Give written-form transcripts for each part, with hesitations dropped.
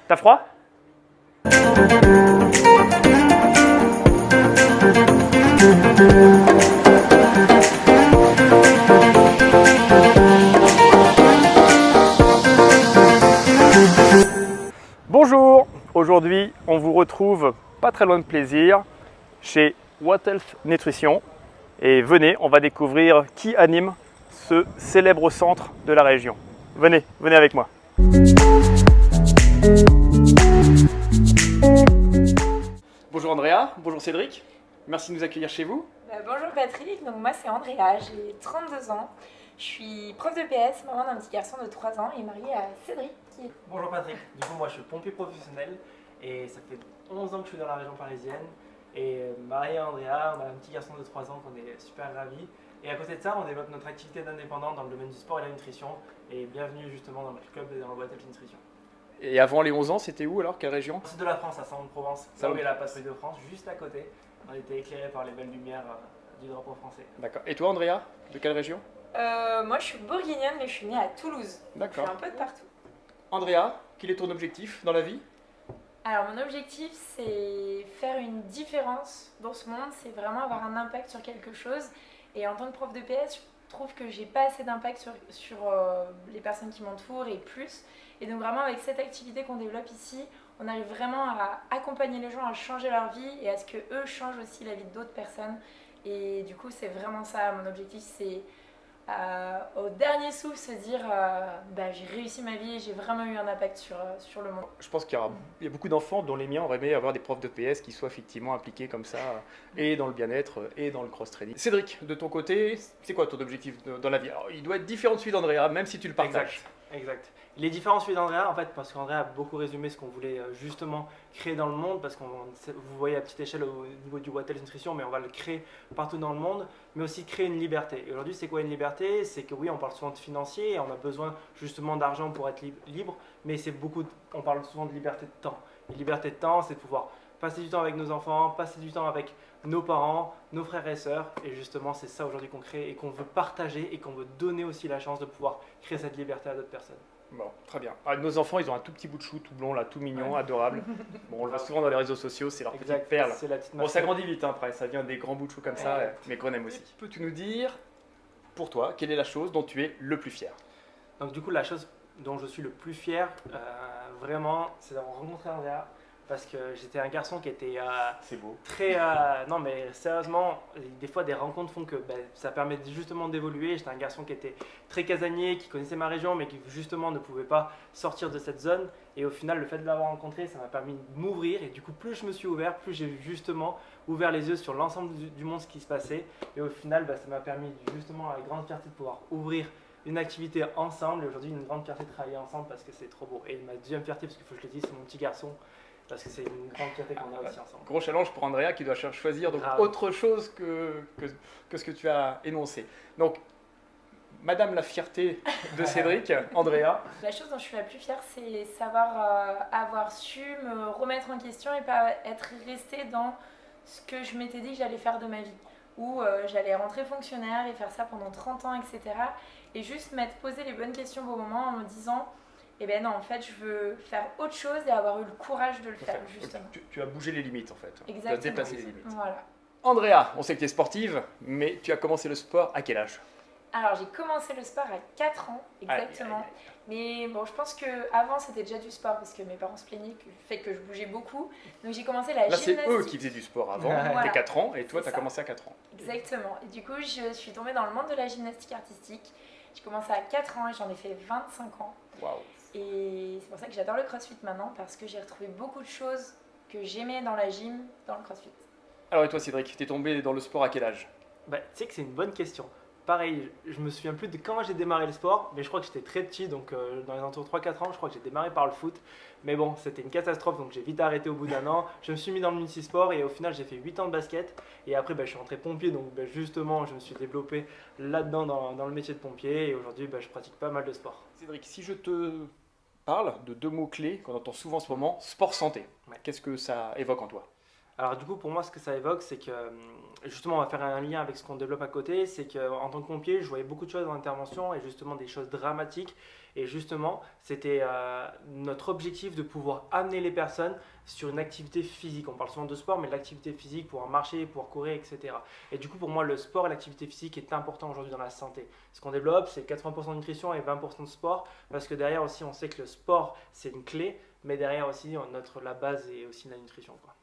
T'as froid? Bonjour, aujourd'hui on vous retrouve pas très loin de Plaisir chez What Health Nutrition et venez, on va découvrir qui anime ce célèbre centre de la région. Venez avec moi. Bonjour Andrea, bonjour Cédric, merci de nous accueillir chez vous. Bonjour Patrick, donc moi c'est Andrea, j'ai 32 ans, je suis prof de PS, maman d'un petit garçon de 3 ans et mariée à Cédric. Bonjour Patrick, du coup moi je suis pompier professionnel et ça fait 11 ans que je suis dans la région parisienne et marié à Andrea, on a un petit garçon de 3 ans qu'on est super ravis et à côté de ça on développe notre activité d'indépendant dans le domaine du sport et de la nutrition et bienvenue justement dans notre club et dans le What Health Nutrition. Et avant les 11 ans, c'était où alors? Quelle région? Sud de la France, à Salon-de-Provence, là où est la patrouille de France, juste à côté. On était éclairés par les belles lumières du drapeau français. D'accord. Et toi Andrea, de quelle région? Moi je suis bourguignonne mais je suis née à Toulouse. D'accord. Je suis un peu de partout. Andrea, quel est ton objectif dans la vie? Alors mon objectif c'est faire une différence dans ce monde, c'est vraiment avoir un impact sur quelque chose. Et en tant que prof de PS, je trouve que j'ai pas assez d'impact sur les personnes qui m'entourent et plus. Et donc vraiment avec cette activité qu'on développe ici, on arrive vraiment à accompagner les gens à changer leur vie et à ce que eux changent aussi la vie d'autres personnes. Et du coup c'est vraiment ça, mon objectif c'est au dernier souffle se dire j'ai réussi ma vie et j'ai vraiment eu un impact sur le monde. Je pense qu'il y a beaucoup d'enfants dont les miens auraient aimé avoir des profs de PS qui soient effectivement impliqués comme ça, et dans le bien-être et dans le cross-training. Cédric, de ton côté, c'est quoi ton objectif dans la vie? Alors, il doit être différent de celui d'Andrea, même si tu le partages. Exact. Il est différent celui d'Andrea en fait parce qu'Andrea a beaucoup résumé ce qu'on voulait justement créer dans le monde parce que vous voyez à petite échelle au niveau du What Health Nutrition mais on va le créer partout dans le monde mais aussi créer une liberté. Et aujourd'hui c'est quoi une liberté? C'est que oui on parle souvent de financier et on a besoin justement d'argent pour être libre mais on parle souvent de liberté de temps. Et liberté de temps c'est de pouvoir passer du temps avec nos enfants, passer du temps avec nos parents, nos frères et sœurs et justement c'est ça aujourd'hui qu'on crée et qu'on veut partager et qu'on veut donner aussi la chance de pouvoir créer cette liberté à d'autres personnes. Bon, très bien. Nos enfants, ils ont un tout petit bout de chou, tout blond, là, tout mignon, adorable. Bon, on le voit souvent dans les réseaux sociaux, c'est leur petite perle. C'est la petite bon, ça grandit vite après, ça devient des grands bouts de chou comme ça, mais qu'on aime aussi. Peux-tu nous dire, pour toi, quelle est la chose dont tu es le plus fier? Donc du coup, la chose dont je suis le plus fier, vraiment, c'est d'avoir rencontré Andrea. Parce que j'étais un garçon qui était c'est beau. Très... non mais sérieusement, des fois des rencontres font que ça permet justement d'évoluer. J'étais un garçon qui était très casanier, qui connaissait ma région mais qui justement ne pouvait pas sortir de cette zone. Et au final, le fait de l'avoir rencontré, ça m'a permis de m'ouvrir. Et du coup, plus je me suis ouvert, plus j'ai justement ouvert les yeux sur l'ensemble du monde, ce qui se passait. Et au final, ça m'a permis justement, avec grande fierté, de pouvoir ouvrir une activité ensemble. Et aujourd'hui, une grande fierté de travailler ensemble parce que c'est trop beau. Et ma deuxième fierté, parce qu'il faut que je le dise, c'est mon petit garçon. Parce que c'est une grande fierté qu'on a aussi ensemble. Gros challenge pour Andrea qui doit choisir donc autre chose que ce que tu as énoncé. Donc, Madame la fierté de Cédric, Andrea. La chose dont je suis la plus fière, c'est savoir avoir su me remettre en question et pas être restée dans ce que je m'étais dit que j'allais faire de ma vie. Où j'allais rentrer fonctionnaire et faire ça pendant 30 ans, etc. Et juste m'être posé les bonnes questions au bon moment en me disant... Eh bien non, en fait, je veux faire autre chose et avoir eu le courage de le faire, justement. Tu as bougé les limites, en fait. Exactement. Tu as dépassé les limites. Voilà. Andrea, on sait que tu es sportive, mais tu as commencé le sport à quel âge? Alors, j'ai commencé le sport à 4 ans, exactement. Mais bon, je pense qu'avant, c'était déjà du sport parce que mes parents se plaignaient du fait que je bougeais beaucoup. Donc, j'ai commencé la gymnastique. Là, c'est eux qui faisaient du sport avant, voilà. T'es 4 ans, et toi, tu as commencé à 4 ans. Exactement. Et du coup, je suis tombée dans le monde de la gymnastique artistique. J'ai commencé à 4 ans et j'en ai fait 25 ans. Waouh. Et c'est pour ça que j'adore le crossfit maintenant, parce que j'ai retrouvé beaucoup de choses que j'aimais dans la gym, dans le crossfit. Alors et toi Cédric, t'es tombé dans le sport à quel âge? Tu sais que c'est une bonne question. Pareil, je me souviens plus de quand j'ai démarré le sport, mais je crois que j'étais très petit, donc dans les alentours de 3-4 ans, je crois que j'ai démarré par le foot. Mais bon, c'était une catastrophe, donc j'ai vite arrêté au bout d'un an. Je me suis mis dans le multisport et au final, j'ai fait 8 ans de basket. Et après, je suis rentré pompier, donc justement, je me suis développé là-dedans dans le métier de pompier. Et aujourd'hui, je pratique pas mal de sport. Cédric, si je te parle de deux mots-clés qu'on entend souvent en ce moment, sport-santé, qu'est-ce que ça évoque en toi? Alors du coup, pour moi, ce que ça évoque, c'est que justement, on va faire un lien avec ce qu'on développe à côté, c'est qu'en tant que pompier, je voyais beaucoup de choses dans l'intervention et justement des choses dramatiques. Et justement, c'était notre objectif de pouvoir amener les personnes sur une activité physique. On parle souvent de sport, mais de l'activité physique, pouvoir marcher, pouvoir courir, etc. Et du coup, pour moi, le sport et l'activité physique est important aujourd'hui dans la santé. Ce qu'on développe, c'est 80% de nutrition et 20% de sport, parce que derrière aussi, on sait que le sport, c'est une clé, mais derrière aussi, la base est aussi la nutrition, quoi.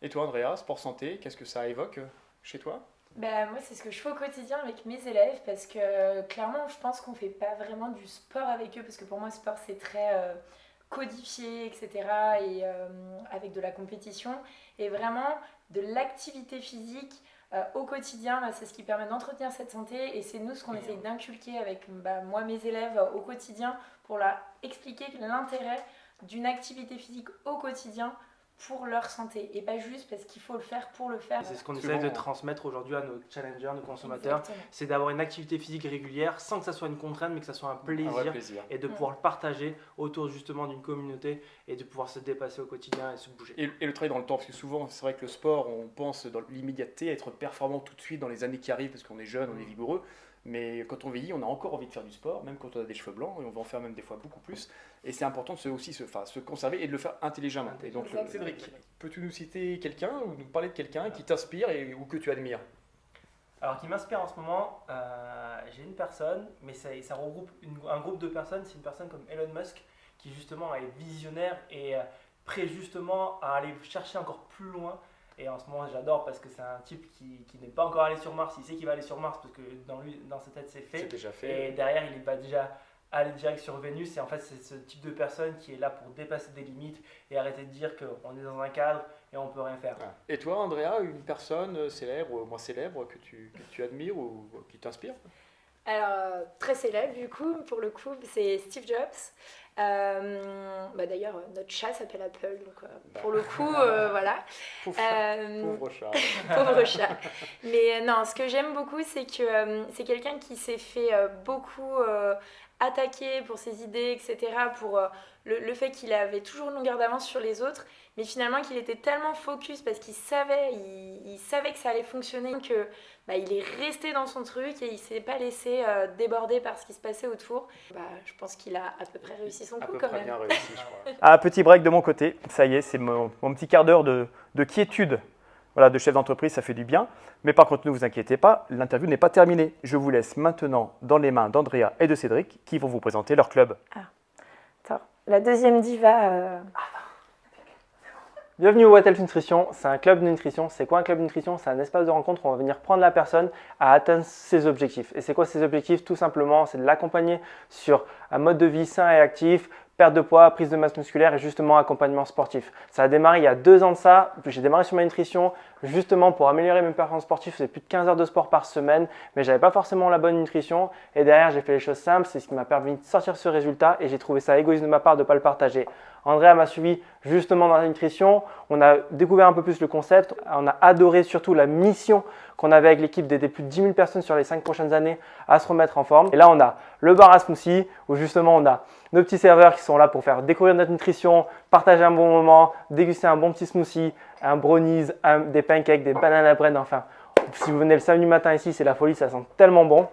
Et toi, Andrea, sport santé, qu'est-ce que ça évoque chez toi? Bah, moi, c'est ce que je fais au quotidien avec mes élèves parce que clairement, je pense qu'on fait pas vraiment du sport avec eux parce que pour moi, le sport c'est très codifié, etc. et avec de la compétition. Et vraiment, de l'activité physique au quotidien, bah, c'est ce qui permet d'entretenir cette santé et c'est nous ce qu'on essaye d'inculquer avec moi, mes élèves au quotidien pour leur expliquer l'intérêt d'une activité physique au quotidien pour leur santé et pas juste parce qu'il faut le faire pour le faire. Et c'est ce qu'on essaie de transmettre aujourd'hui à nos challengers, nos consommateurs, Exactement. c'est d'avoir une activité physique régulière sans que ça soit une contrainte mais que ça soit un plaisir, et de pouvoir le partager autour justement d'une communauté et de pouvoir se dépasser au quotidien et se bouger. Et le travail dans le temps, parce que souvent c'est vrai que le sport, on pense dans l'immédiateté, être performant tout de suite dans les années qui arrivent parce qu'on est jeune, on est vigoureux. Mais quand on vieillit, on a encore envie de faire du sport, même quand on a des cheveux blancs, et on va en faire même des fois beaucoup plus. Et c'est important de se conserver et de le faire intelligemment. Et donc, Cédric, peux-tu nous citer quelqu'un ou nous parler de quelqu'un qui t'inspire ou que tu admires? Alors, qui m'inspire en ce moment, j'ai une personne, mais ça regroupe un groupe de personnes. C'est une personne comme Elon Musk, qui justement est visionnaire et prêt justement à aller chercher encore plus loin. Et en ce moment, j'adore parce que c'est un type qui n'est pas encore allé sur Mars. Il sait qu'il va aller sur Mars parce que dans sa tête, c'est fait. C'est déjà fait. Et derrière, il va déjà aller direct sur Vénus. Et en fait, c'est ce type de personne qui est là pour dépasser des limites et arrêter de dire qu'on est dans un cadre et on peut rien faire. Ah. Et toi, Andrea, une personne célèbre ou moins célèbre que tu admires ou qui t'inspire? Alors, très célèbre du coup, pour le coup, c'est Steve Jobs. D'ailleurs, notre chat s'appelle Apple, donc pour le coup, voilà. Pauvre chat. Pauvre chat. Mais non, ce que j'aime beaucoup, c'est que c'est quelqu'un qui s'est fait beaucoup attaquer pour ses idées, etc., pour le fait qu'il avait toujours une longueur d'avance sur les autres, mais finalement qu'il était tellement focus parce qu'il savait, il savait que ça allait fonctionner, que il est resté dans son truc et il s'est pas laissé déborder par ce qui se passait autour. Je pense qu'il a à peu près réussi son coup quand même. Bien réussi, je crois. Ah, petit break de mon côté, ça y est, c'est mon petit quart d'heure de quiétude. Voilà, de chef d'entreprise, ça fait du bien. Mais par contre, ne vous inquiétez pas, l'interview n'est pas terminée. Je vous laisse maintenant dans les mains d'Andrea et de Cédric qui vont vous présenter leur club. Attends, la deuxième diva. Bienvenue au What Health Nutrition, c'est un club de nutrition. C'est quoi un club de nutrition? C'est un espace de rencontre où on va venir prendre la personne à atteindre ses objectifs. Et c'est quoi ses objectifs? Tout simplement, c'est de l'accompagner sur un mode de vie sain et actif, perte de poids, prise de masse musculaire et justement accompagnement sportif. Ça a démarré il y a 2 ans de ça. J'ai démarré sur ma nutrition justement pour améliorer mes performances sportives. Je faisais plus de 15 heures de sport par semaine, mais j'avais pas forcément la bonne nutrition. Et derrière, j'ai fait les choses simples. C'est ce qui m'a permis de sortir ce résultat et j'ai trouvé ça égoïste de ma part de ne pas le partager. Andrea m'a suivi justement dans la nutrition. On a découvert un peu plus le concept. On a adoré surtout la mission qu'on avait avec l'équipe d'aider plus de 10 000 personnes sur les 5 prochaines années à se remettre en forme. Et là, on a le bar à smoothie où justement on a nos petits serveurs qui sont là pour faire découvrir notre nutrition, partager un bon moment, déguster un bon petit smoothie, un brownies, des pancakes, des banana bread. Enfin, si vous venez le samedi matin ici, c'est la folie, ça sent tellement bon.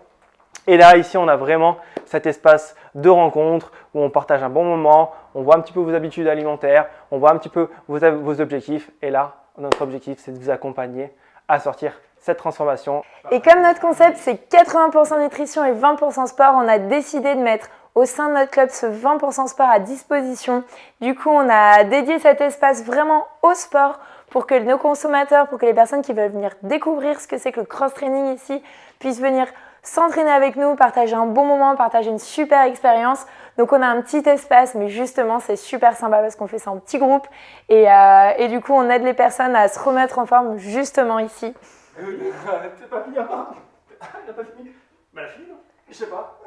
Et là, ici, on a vraiment cet espace de rencontre où on partage un bon moment, on voit un petit peu vos habitudes alimentaires, on voit un petit peu vos objectifs. Et là, notre objectif, c'est de vous accompagner à sortir cette transformation. Et comme notre concept, c'est 80% nutrition et 20% sport, on a décidé de mettre au sein de notre club ce 20% sport à disposition. Du coup, on a dédié cet espace vraiment au sport pour que nos consommateurs, pour que les personnes qui veulent venir découvrir ce que c'est que le cross-training ici, puissent venir s'entraîner avec nous, partager un bon moment, partager une super expérience. Donc on a un petit espace, mais justement c'est super sympa parce qu'on fait ça en petit groupe et du coup on aide les personnes à se remettre en forme justement ici. T'es pas fini encore? Elle n'a pas fini? Elle a fini, non? Je sais pas.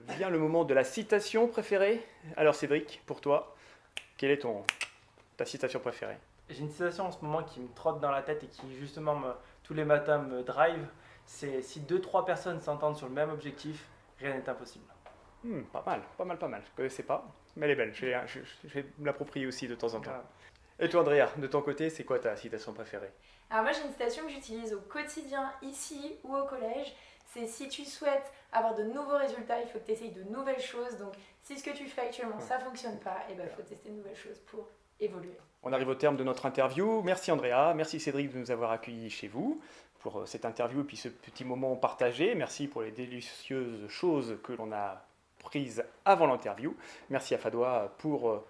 Vient le moment de la citation préférée. Alors Cédric, pour toi, quelle est ta citation préférée? J'ai une citation en ce moment qui me trotte dans la tête et qui justement tous les matins me drive. C'est si 2-3 personnes s'entendent sur le même objectif, rien n'est impossible. Pas mal. Je ne connaissais pas, mais elle est belle. Je vais me l'approprier aussi de temps en temps. Et toi Andrea, de ton côté, c'est quoi ta citation préférée? Alors moi j'ai une citation que j'utilise au quotidien ici ou au collège. C'est si tu souhaites avoir de nouveaux résultats, il faut que tu essayes de nouvelles choses. Donc si ce que tu fais actuellement ça fonctionne pas, et ben faut tester de nouvelles choses pour évoluer. On arrive au terme de notre interview. Merci Andrea, merci Cédric de nous avoir accueillis chez vous pour cette interview et puis ce petit moment partagé. Merci pour les délicieuses choses que l'on a prises avant l'interview. Merci à Fadoua pour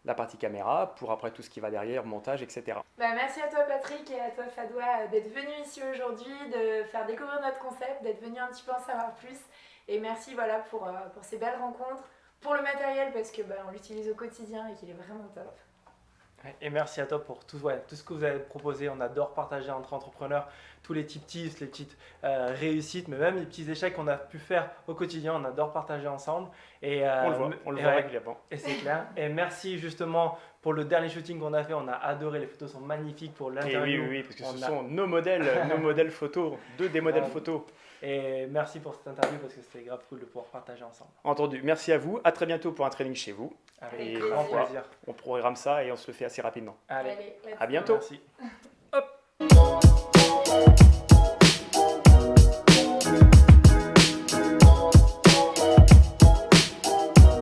la partie caméra, pour après tout ce qui va derrière, montage, etc. Merci à toi Patrick et à toi Fadoua d'être venu ici aujourd'hui, de faire découvrir notre concept, d'être venu un petit peu en savoir plus. Et merci voilà, pour ces belles rencontres, pour le matériel parce que on l'utilise au quotidien et qu'il est vraiment top. Et merci à toi pour tout ce que vous avez proposé. On adore partager entre entrepreneurs tous les petits tips, les petites réussites, mais même les petits échecs qu'on a pu faire au quotidien. On adore partager ensemble. Et, On le voit régulièrement. Et c'est clair. Et merci justement pour le dernier shooting qu'on a fait. On a adoré, les photos sont magnifiques pour l'interview. Oui, parce que ce sont nos modèles photos, des modèles photos. Et merci pour cette interview parce que c'était grave cool de pouvoir partager ensemble. Entendu, merci à vous. À très bientôt pour un training chez vous. Avec Et grand plaisir. on programme ça et on se le fait assez rapidement. Allez, let's à bientôt. merci.